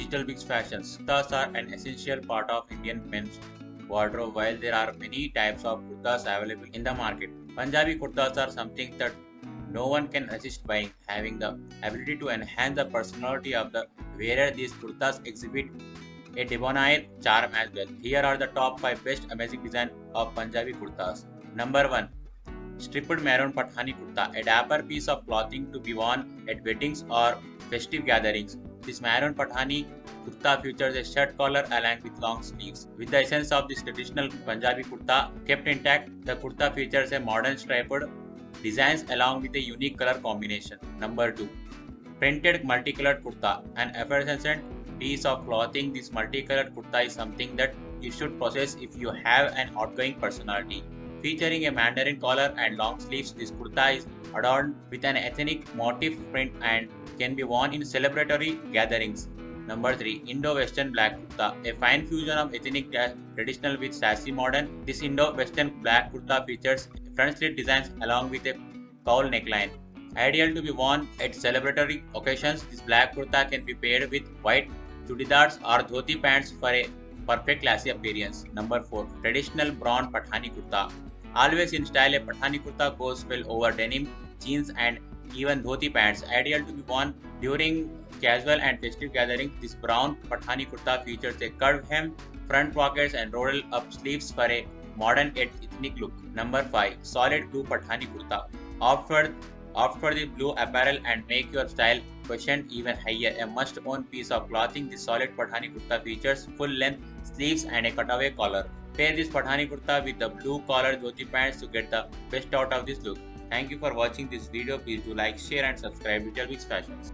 DigitalBix fashions. Kurtas are an essential part of Indian men's wardrobe. While there are many types of kurtas available in the market, Punjabi kurtas are something that no one can resist buying, having the ability to enhance the personality of the wearer. These kurtas exhibit a debonair charm as well. Here are the top 5 best amazing design of Punjabi kurtas. Number 1. Stripped maroon Pathani kurta, a dapper piece of clothing to be worn at weddings or festive gatherings. This maroon Pathani kurta features a shirt collar along with long sleeves. With the essence of this traditional Punjabi kurta kept intact, the kurta features a modern striped designs along with a unique color combination. Number 2. Printed multicolored kurta, an effervescent piece of clothing. This multicolored kurta is something that you should possess if you have an outgoing personality. Featuring a mandarin collar and long sleeves, this kurta is adorned with an ethnic motif print and can be worn in celebratory gatherings. Number 3. Indo-Western Black Kurta, a fine fusion of ethnic traditional with sassy modern. This Indo-Western Black Kurta features front slit designs along with a cowl neckline. Ideal to be worn at celebratory occasions, this black kurta can be paired with white chudidars or dhoti pants for a perfect classy appearance. Number 4. Traditional brown Pathani kurta. Always in style, a Pathani kurta goes well over denim, jeans and even dhoti pants. Ideal to be worn during casual and festive gatherings, this brown Pathani kurta features a curved hem, front pockets and rolled up sleeves for a modern yet ethnic look. Number 5. Solid blue Pathani kurta. Opt for the blue apparel and make your style quotient even higher. A must-own piece of clothing, this solid Pathani kurta features full-length sleeves and a cutaway collar. Pair this Pathani kurta with the blue collar dhoti pants to get the best out of this look. Thank you for watching this video. Please do like, share and subscribe DigitalBix Fashions.